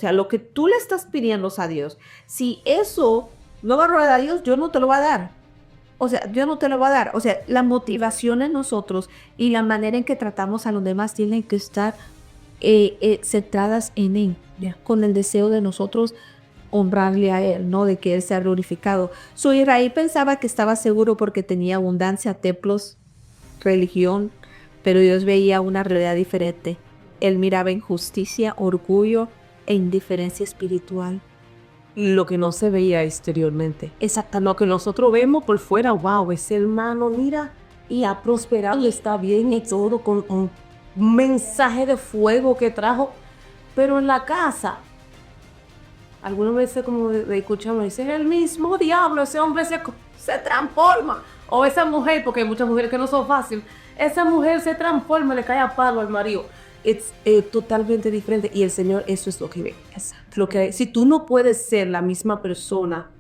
sea, lo que tú le estás pidiendo a Dios, si eso no va a agradar a Dios, yo no te lo voy a dar. O sea, yo no te lo voy a dar. O sea, la motivación en nosotros y la manera en que tratamos a los demás tienen que estar centradas en Él, con el deseo de nosotros honrarle a Él, ¿no? De que Él sea glorificado. So, Israel pensaba que estaba seguro porque tenía abundancia, templos, religión, pero Dios veía una realidad diferente. Él miraba injusticia, orgullo e indiferencia espiritual. Lo que no se veía exteriormente. Exactamente. Lo que nosotros vemos por fuera, wow, ese hermano, mira, y ha prosperado, está bien y todo, con un mensaje de fuego que trajo, pero en la casa, algunas veces como escuchamos, dice, es el mismo diablo, ese hombre se transforma, o esa mujer, porque hay muchas mujeres que no son fáciles, esa mujer se transforma, le cae a palo al marido. Es totalmente diferente, y el Señor eso es lo que ve. Lo que, si tú no puedes ser la misma persona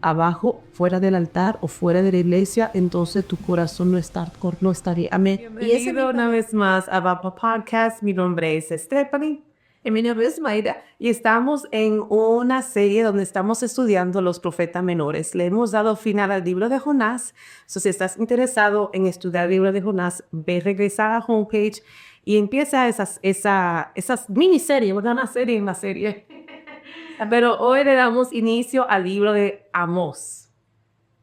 abajo, fuera del altar o fuera de la iglesia, entonces tu corazón no estaría. Amén. Bienvenido una vez más a Vapa Podcast. Mi nombre es Stephanie. Y mi nombre es Mayra. Y estamos en una serie donde estamos estudiando los profetas menores. Le hemos dado final al libro de Jonás. Si estás interesado en estudiar el libro de Jonás, ve regresar a la homepage y empieza esas miniseries, una serie en la serie. Pero hoy le damos inicio al libro de Amós.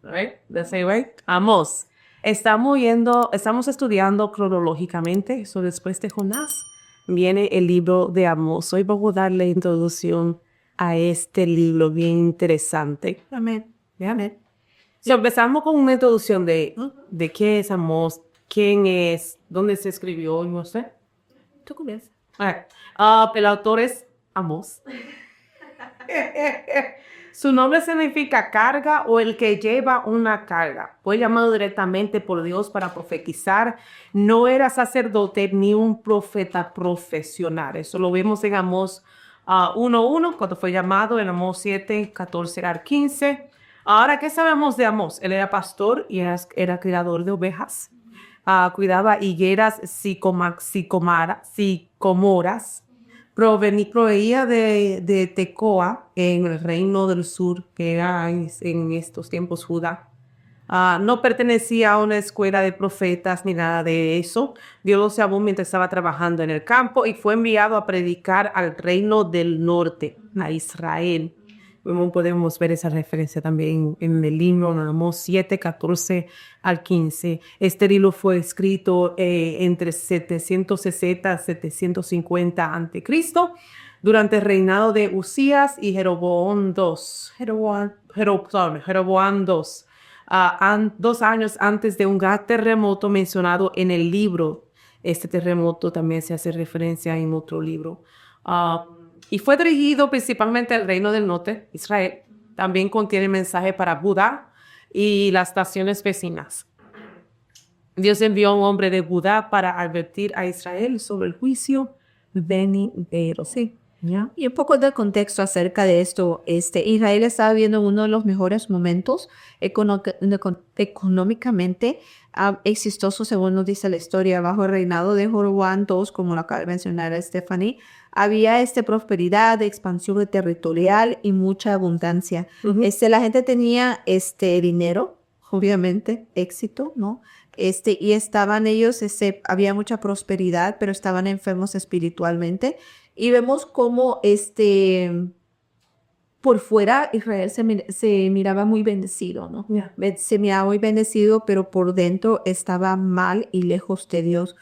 Right? That's it, right? Amós. Estamos estudiando cronológicamente. Después de Jonás viene el libro de Amós. Hoy vamos a darle introducción a este libro bien interesante. Amén. Amén. Empezamos con una introducción de qué es Amós, quién es, dónde se escribió, no sé. Tú comienzas. El autor es Amós. Su nombre significa carga o el que lleva una carga. Fue llamado directamente por Dios para profetizar. No era sacerdote ni un profeta profesional. Eso lo vemos en Amós 1:1, cuando fue llamado, en Amós 7:14 al 15. Ahora, ¿qué sabemos de Amós? Él era pastor y era criador de ovejas. Cuidaba higueras sicomoras. Proveía de Tecoa, en el reino del sur, que era en estos tiempos Judá. No pertenecía a una escuela de profetas ni nada de eso. Dios lo llamó mientras estaba trabajando en el campo y fue enviado a predicar al reino del norte, a Israel. Podemos ver esa referencia también en el libro de Amós 7:14 al 15. Este libro fue escrito entre 760 y 750 a.C., durante el reinado de Usías y Jeroboam II. Jeroboam II. 2 años antes de un gran terremoto mencionado en el libro. Este terremoto también se hace referencia en otro libro. Y fue dirigido principalmente al reino del norte, Israel. También contiene mensaje para Judá y las naciones vecinas. Dios envió a un hombre de Judá para advertir a Israel sobre el juicio venidero. Sí. ¿Ya? Y un poco de contexto acerca de esto. Israel estaba viviendo uno de los mejores momentos económicamente exitosos, según nos dice la historia, bajo el reinado de Jeroboam II, como lo acaba de mencionar Stephanie. Había prosperidad, expansión territorial y mucha abundancia. La gente tenía dinero, obviamente, éxito, ¿no? Y estaban ellos, había mucha prosperidad, pero estaban enfermos espiritualmente. Y vemos cómo por fuera Israel se miraba muy bendecido, ¿no? Yeah. Se miraba muy bendecido, pero por dentro estaba mal y lejos de Dios.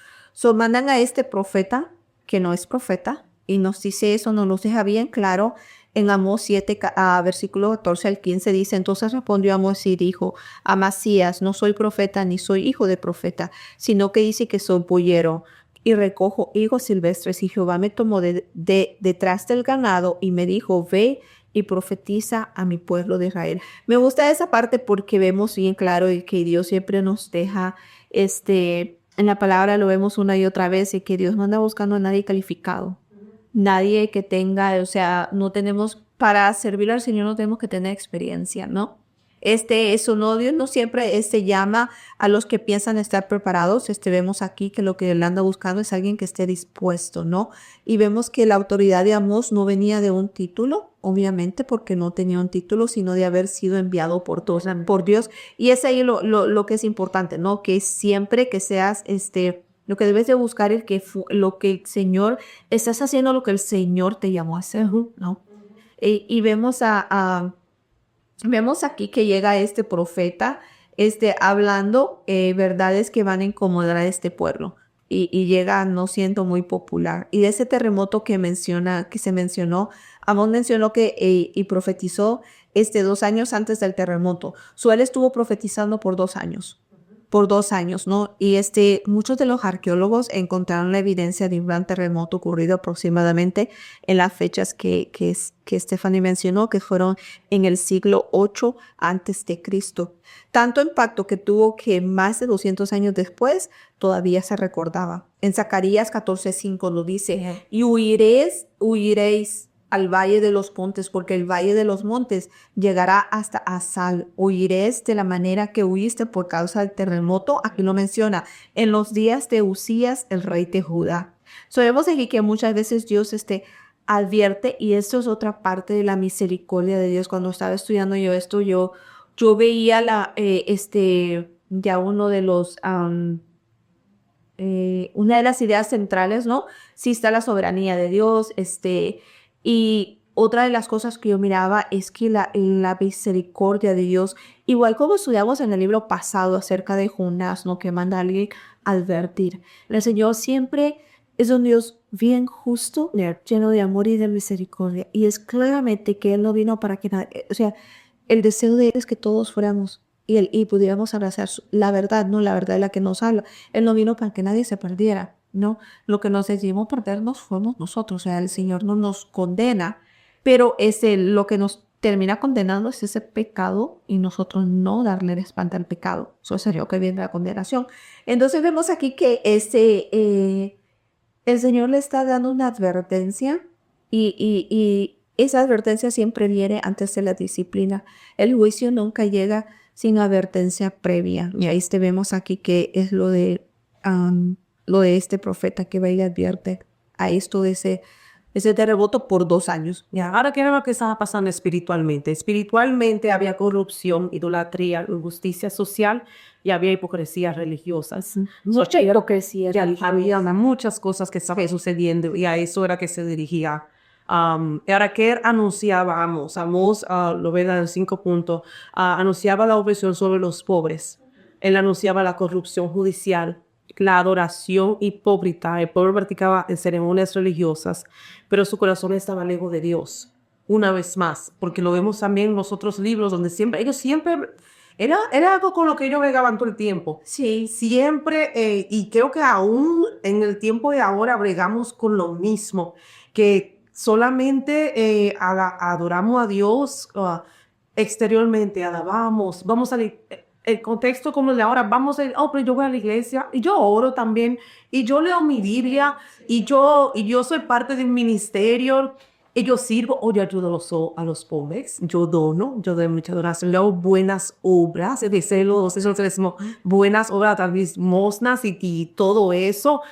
Mandan a este profeta, que no es profeta, y nos dice eso, nos lo deja bien claro. En Amós 7, versículo 14 al 15 dice, entonces respondió Amós y dijo, Amasías, no soy profeta ni soy hijo de profeta, sino que dice que soy pollero y recojo higos silvestres, y Jehová me tomó detrás del ganado y me dijo, ve y profetiza a mi pueblo de Israel. Me gusta esa parte porque vemos bien claro que Dios siempre nos deja, en la palabra lo vemos una y otra vez, y que Dios no anda buscando a nadie calificado. Nadie que tenga, no tenemos, para servir al Señor no tenemos que tener experiencia, ¿no? Eso no, Dios no siempre llama a los que piensan estar preparados. Vemos aquí que lo que él anda buscando es alguien que esté dispuesto, ¿no? Y vemos que la autoridad de Amós no venía de un título, obviamente, porque no tenía un título, sino de haber sido enviado por todos, por Dios. Y es ahí lo que es importante, ¿no? Que siempre que seas, lo que debes de buscar es que lo que el Señor, estás haciendo lo que el Señor te llamó a hacer, ¿no? Y vemos aquí que llega este profeta, hablando verdades que van a incomodar a este pueblo. Y llega no siendo muy popular. Y de ese terremoto que se mencionó, Amón mencionó que y profetizó 2 años antes del terremoto. Él estuvo profetizando por 2 años. Por 2 años, ¿no? Y muchos de los arqueólogos encontraron la evidencia de un gran terremoto ocurrido aproximadamente en las fechas que Stephanie mencionó, que fueron en el siglo 8 antes de Cristo. Tanto impacto que tuvo que más de 200 años después todavía se recordaba. En Zacarías 14:5 lo dice, y huiréis al valle de los montes, porque el valle de los montes llegará hasta Asal. Huiréis de la manera que huiste por causa del terremoto. Aquí lo menciona, en los días de Usías, el rey de Judá. Sabemos aquí que muchas veces Dios advierte, y esto es otra parte de la misericordia de Dios. Cuando estaba estudiando yo esto, yo veía ya uno de los una de las ideas centrales, ¿no? Sí está la soberanía de Dios, y otra de las cosas que yo miraba es que la misericordia de Dios, igual como estudiamos en el libro pasado acerca de Jonás, ¿no? Que manda a alguien a advertir. El Señor siempre es un Dios bien justo, lleno de amor y de misericordia. Y es claramente que Él no vino para que nadie, o sea, el deseo de Él es que todos fuéramos y pudiéramos abrazar la verdad, ¿no? La verdad es la que nos habla. Él no vino para que nadie se perdiera, ¿no? Lo que nos decidimos perdernos fuimos nosotros. O sea, el Señor no nos condena, pero lo que nos termina condenando es ese pecado y nosotros no darle la espalda al pecado. Eso sería lo que viene la condenación. Entonces vemos aquí que el Señor le está dando una advertencia y esa advertencia siempre viene antes de la disciplina. El juicio nunca llega sin advertencia previa. Y ahí vemos aquí que es lo de este profeta que va y advierte a esto de ese terremoto por 2 años. Ya, ahora, ¿qué era lo que estaba pasando espiritualmente? Espiritualmente había corrupción, idolatría, injusticia social y había hipocresías religiosas. Mucha hipocresía. Ya había muchas cosas que estaban sucediendo y a eso era que se dirigía. Ahora, ¿qué anunciaba Amós? Amós, lo ven en el 5 puntos, anunciaba la opresión sobre los pobres. Él anunciaba la corrupción judicial, la adoración hipócrita. El pueblo practicaba en ceremonias religiosas, pero su corazón estaba lejos de Dios. Una vez más, porque lo vemos también en los otros libros donde ellos siempre, era algo con lo que ellos bregaban todo el tiempo. Sí. Siempre, y creo que aún en el tiempo de ahora bregamos con lo mismo, que solamente adoramos a Dios exteriormente, alabamos, vamos a el contexto como el de ahora, vamos a, pero yo voy a la iglesia y yo oro también y yo leo mi Biblia y yo soy parte del ministerio y yo sirvo o yo ayudo a los pobres, yo dono, yo doy mucha donación, leo buenas obras, es decir, eso decimos buenas obras, tal vez limosnas y todo eso,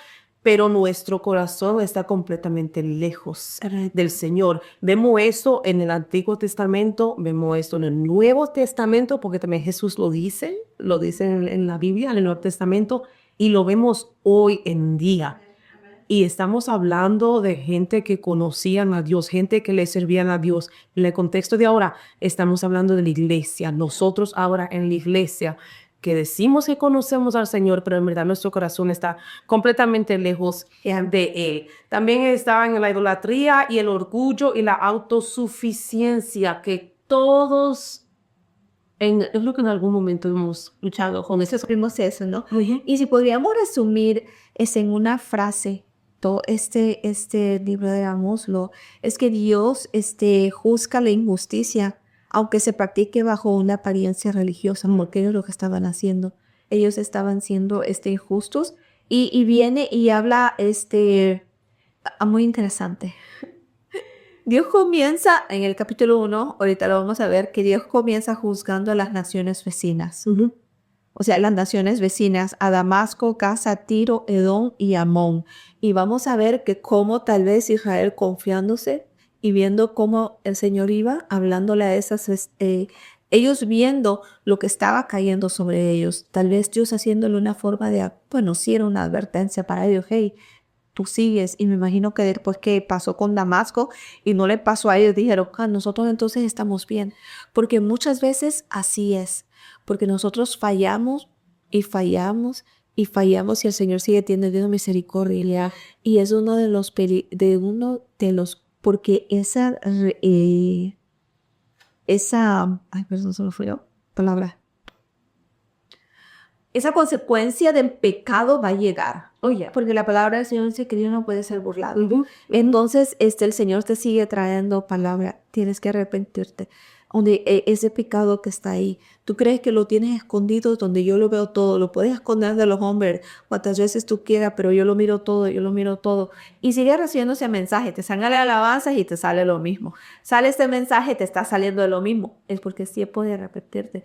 pero nuestro corazón está completamente lejos del Señor. Vemos eso en el Antiguo Testamento, vemos esto en el Nuevo Testamento, porque también Jesús lo dice en la Biblia, en el Nuevo Testamento, y lo vemos hoy en día. Y estamos hablando de gente que conocían a Dios, gente que le servían a Dios. En el contexto de ahora, estamos hablando de la iglesia. Nosotros ahora en la iglesia, que decimos que conocemos al Señor, pero en verdad nuestro corazón está completamente lejos de Él. También estaban en la idolatría y el orgullo y la autosuficiencia, que todos, es lo que en algún momento hemos luchado con eso. Sufrimos eso, ¿no? Y si podríamos resumir en una frase, todo este libro de Amós, es que Dios juzga la injusticia, aunque se practique bajo una apariencia religiosa, porque ellos lo que estaban haciendo. Ellos estaban siendo injustos y viene y habla muy interesante. Dios comienza en el capítulo 1, ahorita lo vamos a ver, que Dios comienza juzgando a las naciones vecinas. O sea, las naciones vecinas, a Damasco, Gaza, Tiro, Edom y Amón. Y vamos a ver que cómo tal vez Israel confiándose y viendo cómo el Señor iba hablándole a ellos viendo lo que estaba cayendo sobre ellos. Tal vez Dios haciéndole una forma de, bueno, sí era una advertencia para ellos, hey, tú sigues. Y me imagino que después que pasó con Damasco y no le pasó a ellos, dijeron, nosotros entonces estamos bien. Porque muchas veces así es. Porque nosotros fallamos y fallamos y fallamos y el Señor sigue teniendo misericordia. Y es uno de los, porque ay, perdón, se me fue la palabra. Esa consecuencia del pecado va a llegar. Oye, porque la palabra del Señor dice que Dios no puede ser burlado. Entonces, el Señor te sigue trayendo palabra. Tienes que arrepentirte. Donde ese pecado que está ahí, tú crees que lo tienes escondido, donde yo lo veo todo, lo puedes esconder de los hombres cuantas veces tú quieras, pero yo lo miro todo, yo lo miro todo. Y sigue recibiendo ese mensaje, te salen alabanzas y te sale lo mismo. Sale este mensaje, te está saliendo de lo mismo. Es porque es tiempo de arrepentirte.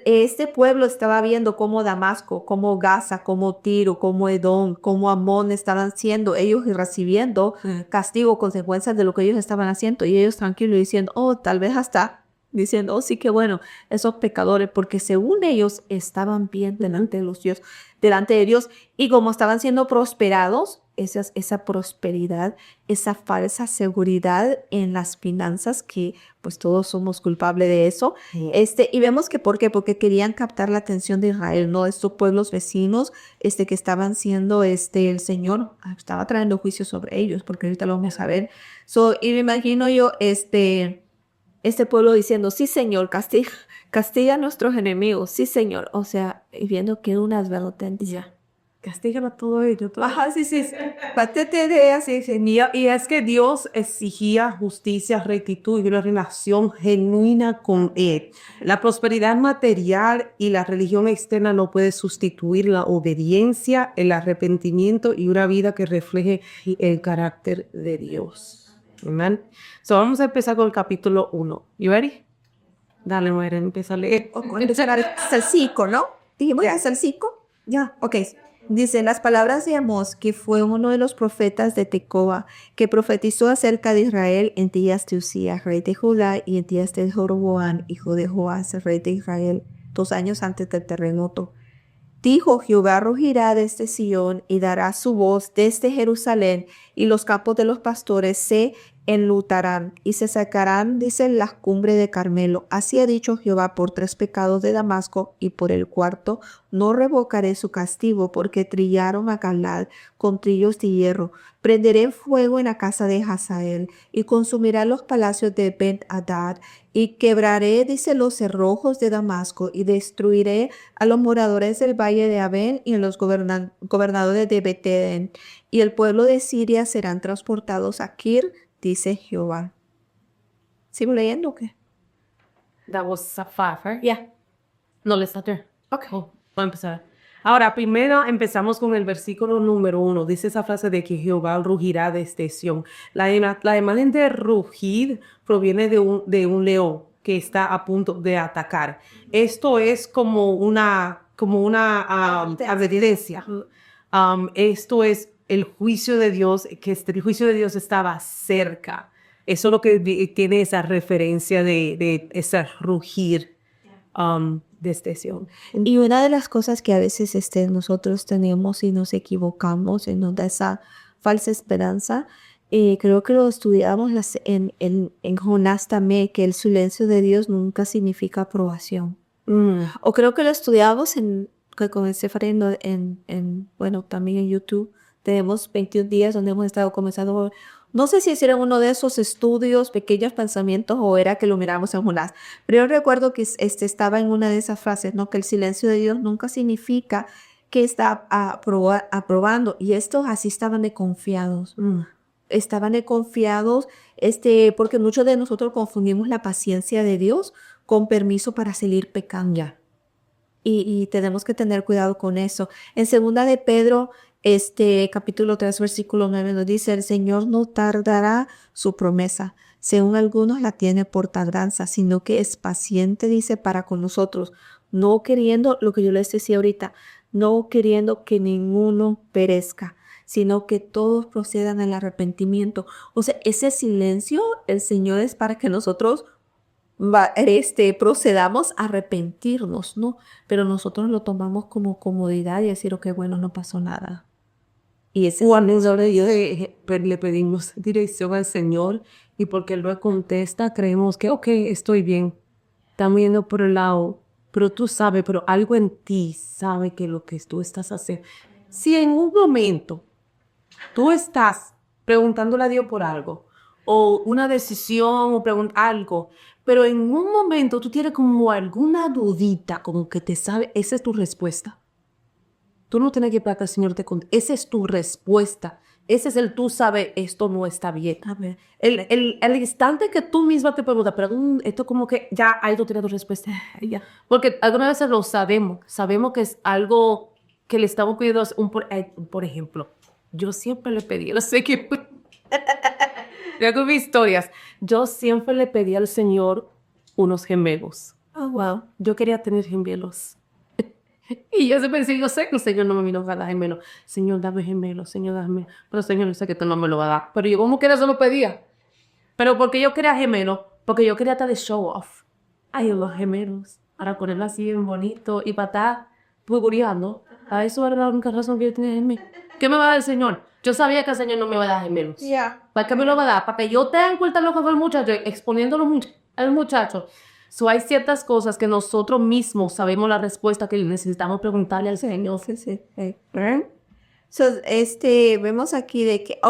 Este pueblo estaba viendo cómo Damasco, cómo Gaza, cómo Tiro, cómo Edom, cómo Amón estaban siendo ellos y recibiendo castigo, consecuencias de lo que ellos estaban haciendo. Y ellos tranquilos diciendo, tal vez hasta diciendo, sí que bueno, esos pecadores, porque según ellos estaban bien delante de Dios, y como estaban siendo prosperados, esa prosperidad, esa falsa seguridad en las finanzas, que pues todos somos culpables de eso, y vemos que ¿por qué? Porque querían captar la atención de Israel, no estos pueblos vecinos, que estaban siendo, el Señor estaba trayendo juicio sobre ellos, porque ahorita lo vamos a ver. Y me imagino yo, este pueblo diciendo, sí, Señor, castiga a nuestros enemigos, sí, Señor. O sea, y viendo que una advertencia. Castigan a todo ello. Ajá, sí. Pátete de así, y es que Dios exigía justicia, rectitud y una relación genuina con Él. La prosperidad material y la religión externa no puede sustituir la obediencia, el arrepentimiento y una vida que refleje el carácter de Dios. Amén. So vamos a empezar con el capítulo 1. You ready? Dale, mujer, empieza a leer. Empezar hasta el 5, ¿no? Dijimos hasta el 5. Ya, ok. Dice, las palabras de Amós, que fue uno de los profetas de Tecoa, que profetizó acerca de Israel en días de Usías, rey de Judá, y en días de Jeroboam, hijo de Joás, rey de Israel, 2 años antes del terremoto. Dijo, Jehová rugirá desde Sión y dará su voz desde Jerusalén, y los campos de los pastores se enlutarán y se sacarán, dice, las cumbres de Carmelo. Así ha dicho Jehová por 3 pecados de Damasco, y por el 4 no revocaré su castigo, porque trillaron a Galad con trillos de hierro. Prenderé fuego en la casa de Hazael y consumirá los palacios de Ben-Hadad, y quebraré, dice, los cerrojos de Damasco, y destruiré a los moradores del valle de Abén y a los gobernadores de Betén, y el pueblo de Siria serán transportados a Kir, dice Jehová. ¿Sigo leyendo o qué? That was a 5, right? Yeah. No, let's start there. Okay. Vamos a empezar. Ahora, primero empezamos con el versículo número 1. Dice esa frase de que Jehová rugirá desde Sión. La imagen de rugir proviene de un león que está a punto de atacar. Esto es como una advertencia. Esto es el juicio de Dios, que el juicio de Dios estaba cerca. Eso es lo que tiene esa referencia de ese rugir. Desde Sión. Y una de las cosas que a veces nosotros tenemos y nos equivocamos y nos da esa falsa esperanza, creo que lo estudiamos en Jonás también, que el silencio de Dios nunca significa aprobación. O creo que lo estudiamos con el Sefer bueno, también en YouTube. Tenemos 21 días donde hemos estado comenzando. No sé si hicieron uno de esos estudios, pequeños pensamientos, o era que lo miramos en Jonás. Pero yo recuerdo que estaba en una de esas frases, ¿no? Que el silencio de Dios nunca significa que está aprobando. Y estos así estaban de confiados. Estaban de confiados, porque muchos de nosotros confundimos la paciencia de Dios con permiso para seguir pecando. Y tenemos que tener cuidado con eso. En segunda de Pedro Capítulo 3 versículo 9 nos dice, el Señor no tardará su promesa, según algunos la tiene por tardanza, sino que es paciente, dice, para con nosotros, no queriendo, lo que yo les decía ahorita, no queriendo que ninguno perezca, sino que todos procedan al arrepentimiento. O sea, ese silencio, el Señor es para que nosotros procedamos a arrepentirnos, ¿no? Pero nosotros lo tomamos como comodidad y decir, ok, bueno, no pasó nada. Y ese Cuando le pedimos dirección al Señor y porque Él lo contesta, creemos que, ok, estoy bien, estamos yendo por el lado, pero tú sabes, pero algo en ti sabe que lo que tú estás haciendo. Si en un momento tú estás preguntándole a Dios por algo, o una decisión, o algo, pero en un momento tú tienes como alguna dudita, como que te sabe, esa es tu respuesta. Tú no tienes que esperar que el Señor te conteste. Esa es tu respuesta. Ese es el tú sabes, esto no está bien. a ver, El instante que tú misma te preguntas, pero esto como que ya ahí tú tienes tu respuesta. Ya. Porque algunas veces lo sabemos. Sabemos que es algo que le estamos pidiendo. Por ejemplo, yo siempre le pedí, yo sé que ya tuve historias. Yo siempre le pedí al Señor unos gemelos. oh, wow. Yo quería tener gemelos. Y yo siempre decía, yo sé que el Señor no me va a dar gemelos. Señor, dame gemelos, Señor, dame. Pero Señor, yo sé que tú no me lo vas a dar. Pero yo como quiera se lo pedía. Pero porque yo quería gemelos, porque yo quería estar de show off. Ay, los gemelos. Para ponerlo así bien bonito y para estar figureando. A eso era la única razón que yo tenía en mí. ¿Qué me va a dar el Señor? Yo sabía que el Señor no me va a dar gemelos. Ya. ¿Para qué me lo va a dar? Para que yo tenga en cuenta lo que fue el muchacho, exponiéndolo al muchacho. So, hay ciertas cosas que nosotros mismos sabemos la respuesta que necesitamos preguntarle al Señor. Sí, sí. So, vemos aquí de que,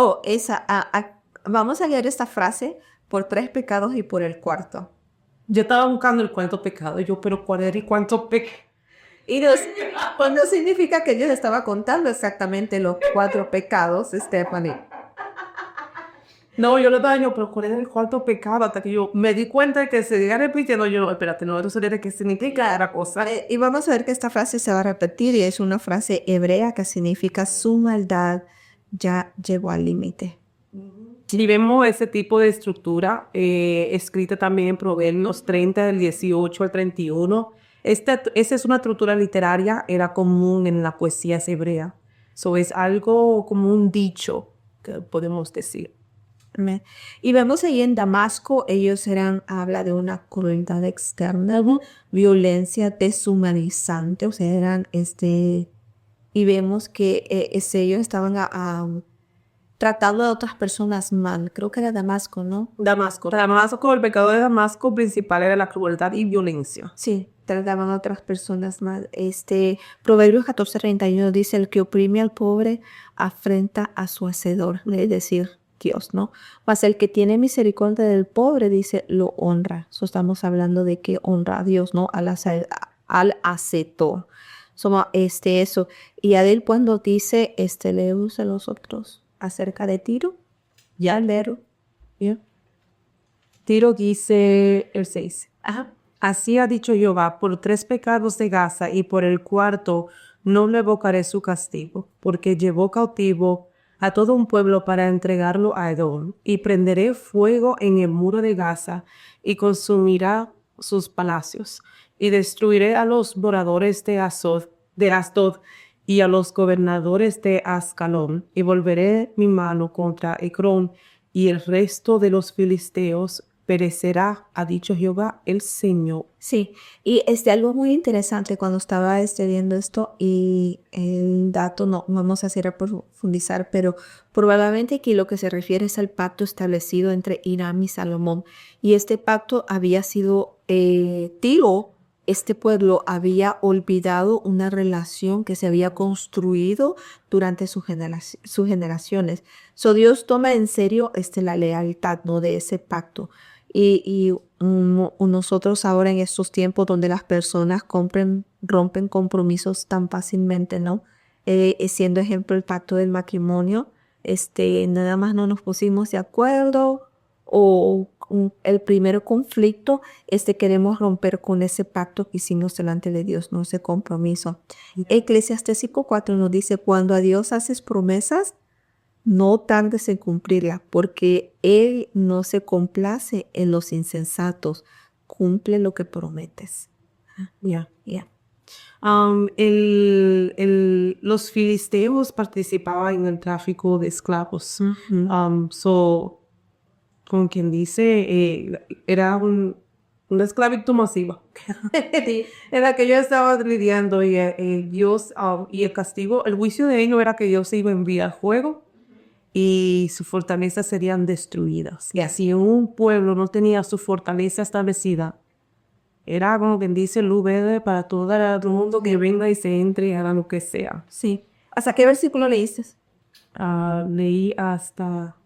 vamos a leer esta frase por 3 pecados y por el cuarto. Yo estaba buscando el cuánto pecado. Yo, pero ¿cuál era y cuánto pecado? Y pues no significa que Dios estaba contando exactamente los 4 pecados, Stephanie. No, yo le daño, pero ¿cuál era el cuarto pecado? Hasta que yo me di cuenta de que se iba repitiendo. Yo, espérate, no, eso sería qué significa la cosa. Y vamos a ver que esta frase se va a repetir y es una frase hebrea que significa su maldad ya llegó al límite. Y vemos ese tipo de estructura escrita también en Proverbios 30, del 18 al 31. Esa es una estructura literaria, era común en la poesía hebrea. So, es algo como un dicho que podemos decir. Amén. Y vemos ahí en Damasco, habla de una crueldad externa, violencia deshumanizante, o sea, y vemos que ellos estaban tratando a otras personas mal. Creo que era Damasco, ¿no? Damasco, el pecado de Damasco principal era la crueldad y violencia. Sí, trataban a otras personas mal. Proverbios 14:31 dice, el que oprime al pobre afrenta a su hacedor, es decir, Dios, ¿no? Mas el que tiene misericordia del pobre, dice, lo honra. Estamos hablando de que honra a Dios, ¿no? Al hacedor. Somos eso. Y Adel cuando dice, leemos a los otros acerca de Tiro, ya leer. Yeah. Tiro dice el 6. Ajá. Así ha dicho Jehová, por 3 pecados de Gaza y por el cuarto no le evocaré su castigo, porque llevó cautivo a todo un pueblo para entregarlo a Edom, y prenderé fuego en el muro de Gaza y consumirá sus palacios, y destruiré a los moradores de Asdod y a los gobernadores de Ascalón, y volveré mi mano contra Ecrón, y el resto de los filisteos perecerá, ha dicho Jehová el Señor. Sí, y algo muy interesante cuando estaba viendo esto, y el dato no vamos a hacer a profundizar, pero probablemente aquí lo que se refiere es al pacto establecido entre Hiram y Salomón, y este pacto había sido Tiro. Este pueblo había olvidado una relación que se había construido durante sus generaciones. Dios toma en serio la lealtad, ¿no? De ese pacto. Y nosotros ahora en estos tiempos donde las personas rompen compromisos tan fácilmente, ¿no? Siendo ejemplo el pacto del matrimonio, nada más no nos pusimos de acuerdo, el primer conflicto es que queremos romper con ese pacto que hicimos delante de Dios, no ese compromiso. Eclesiastésico 4 nos dice, cuando a Dios haces promesas, no tardes en cumplirla, porque Él no se complace en los insensatos. Cumple lo que prometes. Ya. Ya. Los filisteos participaban en el tráfico de esclavos. Como quien dice, era una esclavitud masiva. En la que yo estaba lidiando y Dios y el castigo, el juicio de ellos era que Dios se iba a enviar fuego y sus fortalezas serían destruidas. Y si un pueblo no tenía su fortaleza establecida, era como quien dice luz verde para todo el mundo que venga y se entre y haga lo que sea. Sí. ¿Hasta qué versículo leíste? Leí hasta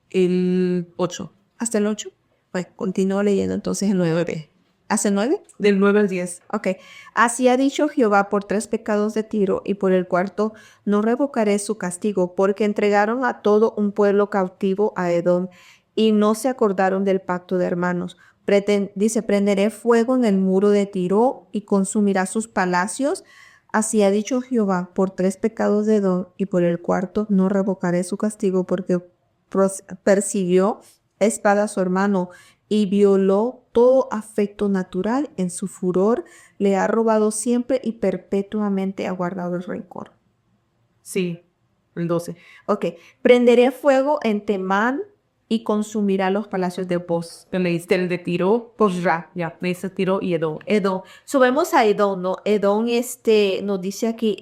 el 8. ¿Hasta el 8? Pues continúo leyendo entonces el 9. ¿Hasta el 9? Del 9 al 10. Ok. Así ha dicho Jehová por 3 pecados de Tiro, y por el cuarto no revocaré su castigo, porque entregaron a todo un pueblo cautivo a Edom, y no se acordaron del pacto de hermanos. Dice, prenderé fuego en el muro de Tiro y consumirá sus palacios. Así ha dicho Jehová, por 3 pecados de Edom, y por el cuarto no revocaré su castigo, porque persiguió espada a su hermano y violó todo afecto natural. En su furor le ha robado siempre y perpetuamente ha guardado el rencor. Sí, el 12. Ok. Prenderé fuego en Temán y consumirá los palacios de Boz. Leíste el de Tiro, Bozra. ya, leíste Tiro y Edom. Edom. Subemos a Edom, ¿no? Edom nos dice aquí,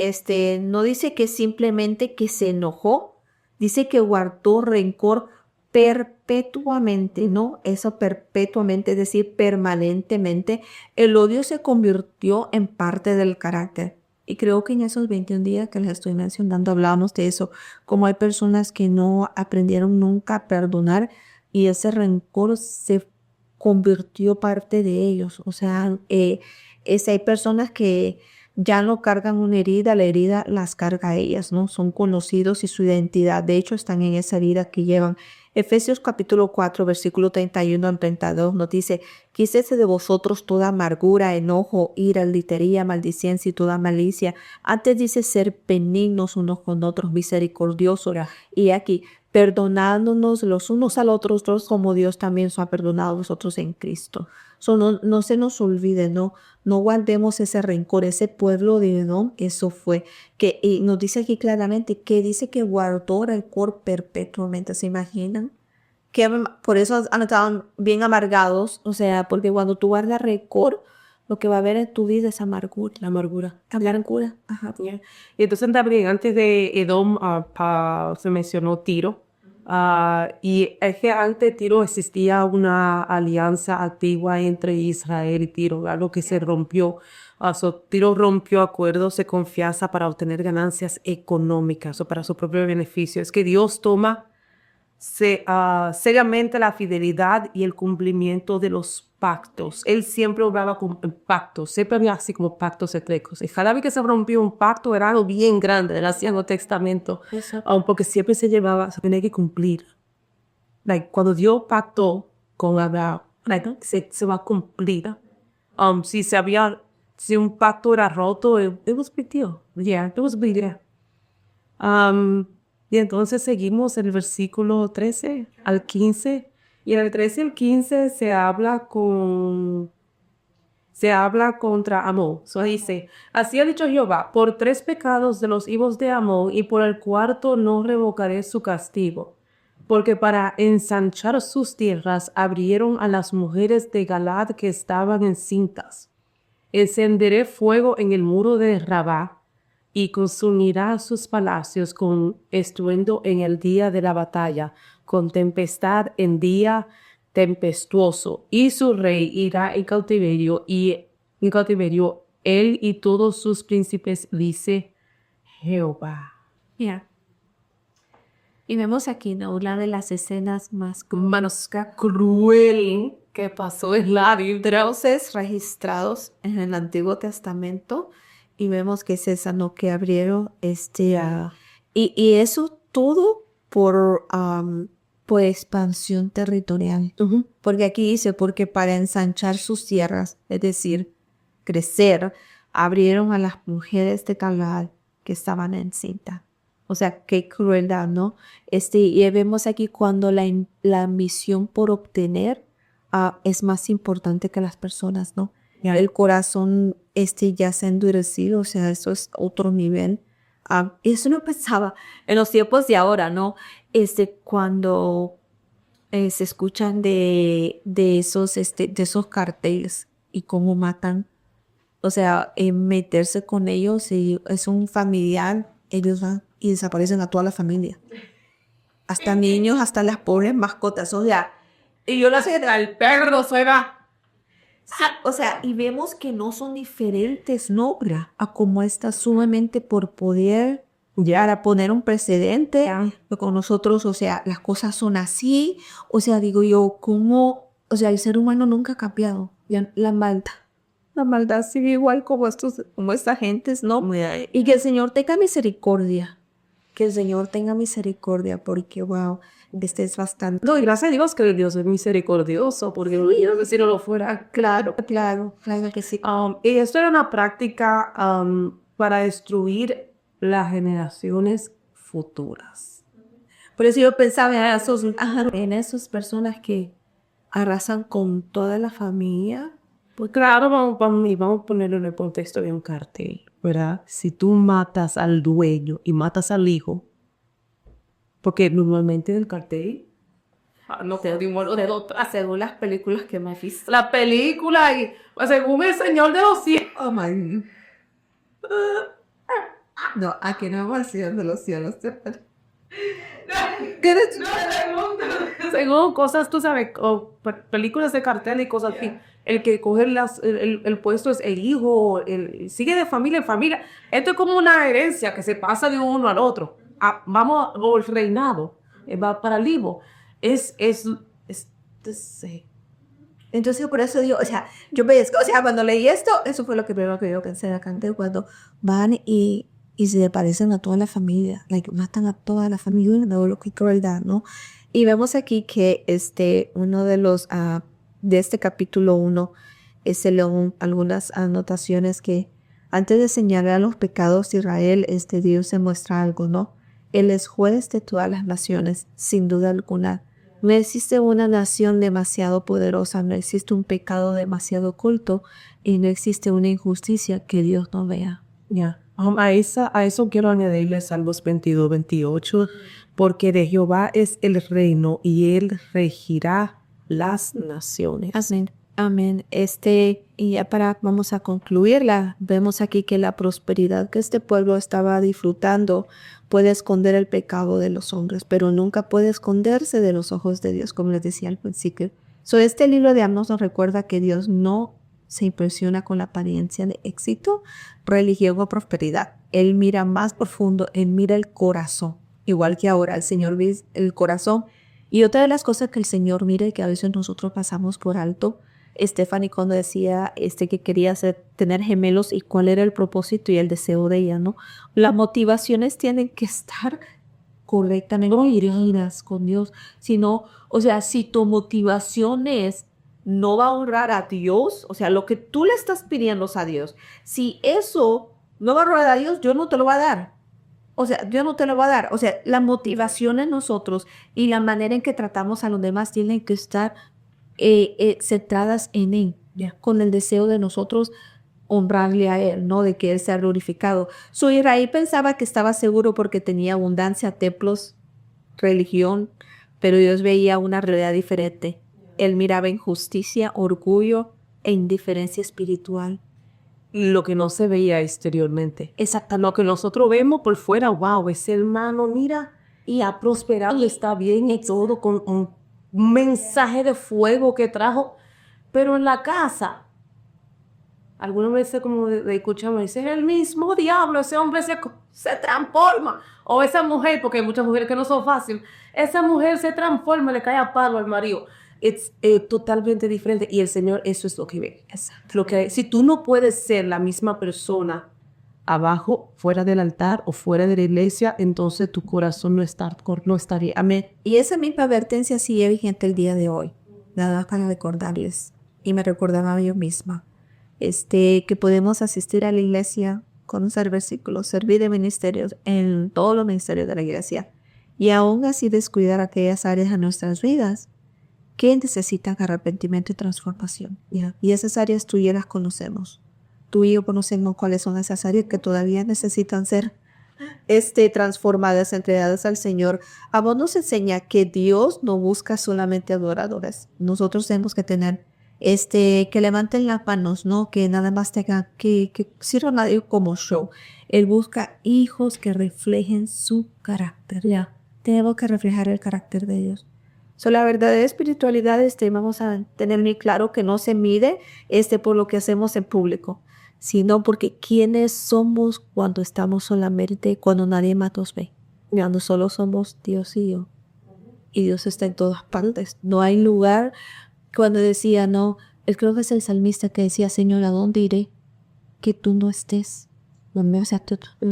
no dice que simplemente que se enojó, dice que guardó rencor perpetuamente, ¿no? Eso perpetuamente, es decir, permanentemente. El odio se convirtió en parte del carácter. Y creo que en esos 21 días que les estoy mencionando hablábamos de eso, como hay personas que no aprendieron nunca a perdonar y ese rencor se convirtió parte de ellos. O sea, hay personas que ya no cargan una herida, la herida las carga a ellas, ¿no? Son conocidos y su identidad, de hecho, están en esa herida que llevan. Efesios capítulo 4, versículo 31 al 32 nos dice, quítese de vosotros toda amargura, enojo, ira, litería, maldicencia y toda malicia. Antes dice ser benignos unos con otros, misericordiosos. Y aquí, perdonándonos los unos a los otros, como Dios también os ha perdonado a vosotros en Cristo. No se nos olvide, no guardemos ese rencor. Ese pueblo de Edom, eso fue, y nos dice aquí claramente, que dice que guardó rencor perpetuamente. ¿Se imaginan? Por eso estaban bien amargados, o sea, porque cuando tú guardas rencor, lo que va a haber en tu vida es amargura. La amargura. La amargura. Ajá. Yeah. Y entonces también antes de Edom se mencionó Tiro. Y es que antes de Tiro existía una alianza antigua entre Israel y Tiro, algo que se rompió. Tiro rompió acuerdos de confianza para obtener ganancias económicas o para su propio beneficio. Es que Dios toma seriamente la fidelidad y el cumplimiento de los pactos. Él siempre obraba con pactos, siempre había así como pactos secretos. Y cada vez que se rompió un pacto era algo bien grande del Antiguo Testamento, porque siempre se tenía que cumplir. Cuando Dios pactó con Abraham, se va a cumplir. Si un pacto era roto, it was big deal. Yeah, it was big deal. Y entonces seguimos el versículo 13 al 15. Y en el 13 al 15 se habla contra Amón. Dice, así ha dicho Jehová, por 3 pecados de los hijos de Amón y por el cuarto no revocaré su castigo. Porque para ensanchar sus tierras abrieron a las mujeres de Galad que estaban encintas. Encenderé fuego en el muro de Rabá y consumirá sus palacios con estruendo en el día de la batalla, con tempestad en día tempestuoso, y su rey irá en cautiverio, él y todos sus príncipes, dice Jehová. Yeah. Y vemos aquí, ¿no?, una de las escenas más cruel que pasó en la Biblia. Dioses registrados en el Antiguo Testamento, y vemos que es esa, ¿no?, que abrieron y eso todo por por expansión territorial. Porque aquí dice, porque para ensanchar sus tierras, es decir, crecer, abrieron a las mujeres de Galaad que estaban encinta. O sea, qué crueldad, ¿no? Y vemos aquí cuando la ambición por obtener es más importante que las personas, ¿no? El corazón ya se ha endurecido, o sea, eso es otro nivel. Eso no pensaba en los tiempos de ahora, ¿no? Cuando se escuchan de esos carteles y cómo matan, o sea, meterse con ellos y es un familiar, ellos van y desaparecen a toda la familia. Hasta niños, hasta las pobres mascotas, o sea, y yo la sé, el perro suena. O sea, y vemos que no son diferentes, ¿no? A como está sumamente por poder llegar a poner un precedente con nosotros, o sea, las cosas son así, o sea, digo yo, ¿cómo? O sea, el ser humano nunca ha cambiado, ya, la maldad sigue igual como estas gentes, ¿no? Y que el Señor tenga misericordia, que el Señor tenga misericordia, porque, wow, es bastante. No, y gracias a Dios que Dios es misericordioso, porque si no lo fuera. Claro que sí. Y esto era una práctica para destruir las generaciones futuras. Por eso yo pensaba en esas personas que arrasan con toda la familia. Pues claro, vamos a ponerlo en el contexto de un cartel, ¿verdad? Si tú matas al dueño y matas al hijo, porque normalmente en el cartel No sé, de un modo o de otro, según las películas que me he visto. la película y según el Señor de los cielos. Oh my. No, aquí no vamos al Señor de los cielos. Según cosas, tú sabes, películas de cartel y cosas así. El que coge el puesto es el hijo, sigue de familia en familia. Esto es como una herencia que se pasa de uno al otro. O el reinado, va para el hijo. Entonces, por eso digo, o sea, yo veía, o sea, cuando leí esto, eso fue lo primero que yo pensé de Cante, cuando van y se desaparecen a toda la familia, matan a toda la familia, no, lo que crueldad, ¿no? Y vemos aquí que uno de los, de este capítulo 1, se leen algunas anotaciones que antes de señalar los pecados de Israel, Dios se muestra algo, ¿no? Él es juez de todas las naciones, sin duda alguna. No existe una nación demasiado poderosa, no existe un pecado demasiado oculto y no existe una injusticia que Dios no vea. Ya. A eso quiero añadirle Salmos 22, 28, porque de Jehová es el reino y él regirá las naciones. Amén. Amén. Y ya vamos a concluirla. Vemos aquí que la prosperidad que este pueblo estaba disfrutando puede esconder el pecado de los hombres, pero nunca puede esconderse de los ojos de Dios, como les decía al principio. Este libro de Amos nos recuerda que Dios no se impresiona con la apariencia de éxito, religión o prosperidad. Él mira más profundo, Él mira el corazón. Igual que ahora el Señor ve el corazón. Y otra de las cosas que el Señor mira y que a veces nosotros pasamos por alto, Stephanie cuando decía que quería tener gemelos y cuál era el propósito y el deseo de ella, ¿no? Las motivaciones tienen que estar correctamente, no idas con Dios, sino, o sea, si tu motivación no va a honrar a Dios, o sea, lo que tú le estás pidiendo a Dios, si eso no va a honrar a Dios, Dios no te lo va a dar. O sea, Dios no te lo va a dar. O sea, la motivación en nosotros y la manera en que tratamos a los demás tienen que estar centradas en Él, con el deseo de nosotros honrarle a Él, ¿no? De que Él sea glorificado. Israel pensaba que estaba seguro porque tenía abundancia, templos, religión, pero Dios veía una realidad diferente. Él miraba injusticia, orgullo e indiferencia espiritual. Lo que no se veía exteriormente. Exacto. Lo que nosotros vemos por fuera, wow, ese hermano, mira, y ha prosperado, está bien y todo, con un mensaje de fuego que trajo, pero en la casa, algunas veces como escuchamos, dice, es el mismo diablo, ese hombre se transforma, o esa mujer, porque hay muchas mujeres que no son fáciles, esa mujer se transforma, le cae a palo al marido. Es totalmente diferente, y el Señor eso es lo que ve. Exacto. Si tú no puedes ser la misma persona abajo, fuera del altar o fuera de la iglesia, entonces tu corazón no estaría. Amén. Y esa misma advertencia sigue vigente el día de hoy, nada más para recordarles. Y me recordaba a yo misma, que podemos asistir a la iglesia, conocer versículos, servir de ministerios en todos los ministerios de la iglesia y aún así descuidar aquellas áreas de nuestras vidas que necesitan arrepentimiento y transformación. ¿Ya? Y esas áreas tú y yo las conocemos. Tú y yo conocemos cuáles son esas áreas que todavía necesitan ser transformadas, entregadas al Señor. A vos nos enseña que Dios no busca solamente adoradores. Nosotros tenemos que tener que levanten las manos, ¿no? Que nada más tengan que sirvan a Dios como show. Él busca hijos que reflejen su carácter. Ya, tenemos que reflejar el carácter de Dios. La verdadera espiritualidad, vamos a tener muy claro que no se mide por lo que hacemos en público, sino porque quiénes somos cuando estamos solamente, cuando nadie más nos ve, cuando solo somos Dios y yo. Y Dios está en todas partes. No hay lugar. Cuando decía, no, creo que es el salmista que decía, Señor, ¿a dónde iré que tú no estés? O sea,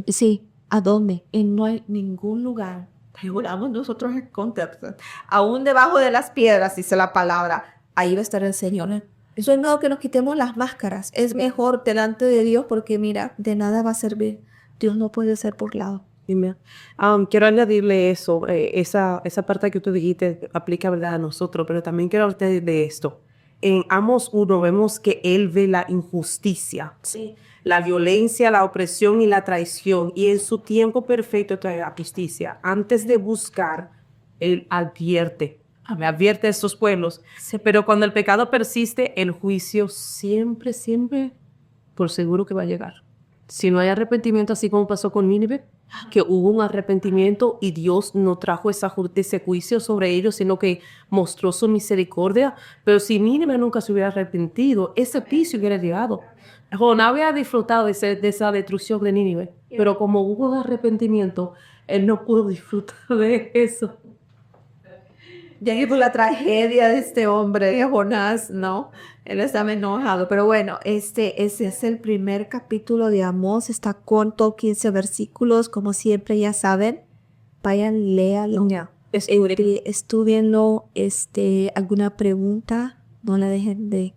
sí, ¿a dónde? Y no hay ningún lugar. Figuramos nosotros en contexto. Aún debajo de las piedras, dice la palabra, ahí va a estar el Señor. Eso es mejor que nos quitemos las máscaras. Es mejor delante de Dios porque mira, de nada va a servir. Dios no puede ser burlado. Quiero añadirle eso, esa parte que tú dijiste aplica, ¿verdad?, a nosotros, pero también quiero hablar de esto. En Amos 1 vemos que él ve la injusticia, Sí. la violencia, la opresión y la traición, y en su tiempo perfecto trae la justicia. Antes de buscar, él advierte a estos pueblos. Sí. Pero cuando el pecado persiste, el juicio siempre, por seguro que va a llegar. Si no hay arrepentimiento, así como pasó con Nínive, que hubo un arrepentimiento y Dios no trajo ese juicio sobre ellos, sino que mostró su misericordia. Pero si Nínive nunca se hubiera arrepentido, ese juicio hubiera llegado. Jonás había disfrutado de esa destrucción de Nínive, pero como hubo arrepentimiento, él no pudo disfrutar de eso. Ya que por la tragedia de este hombre, de Jonás, ¿no? Él estaba enojado. Pero bueno, ese es el primer capítulo de Amós. Está corto, 15 versículos. Como siempre, ya saben. Vayan, léalo. Estudienlo. Alguna pregunta, no la dejen de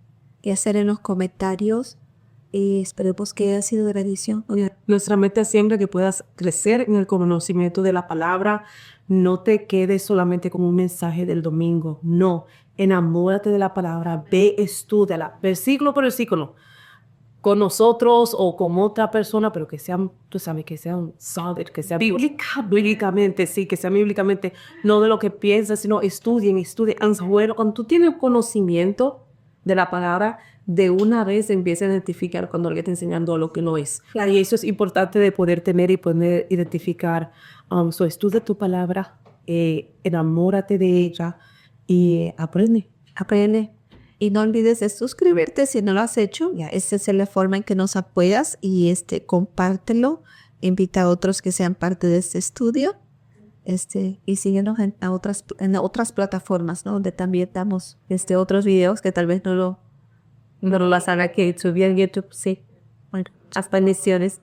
hacer en los comentarios. Esperemos que haya sido de bendición. Nuestra meta es siempre que puedas crecer en el conocimiento de la palabra. No te quedes solamente con un mensaje del domingo. No, enamórate de la palabra, ve, estúdiala, versículo por versículo, con nosotros o con otra persona, pero que sean, tú sabes, que sean solid, que sea bíblicamente, sí, que sea bíblicamente, no de lo que piensas, sino estudien. Bueno, cuando tú tienes conocimiento de la palabra, de una vez empieza a identificar cuando alguien está enseñando lo que no es. Claro. Y eso es importante de poder tener y poder identificar. Estudia tu palabra, enamórate de ella y aprende. Y no olvides de suscribirte si no lo has hecho. Ya, esa es la forma en que nos apoyas y compártelo. Invita a otros que sean parte de este estudio. Y síguenos en otras plataformas, ¿no? Donde también damos otros videos que tal vez no lo vas a ver aquí en YouTube. Sí. Bueno, las bendiciones.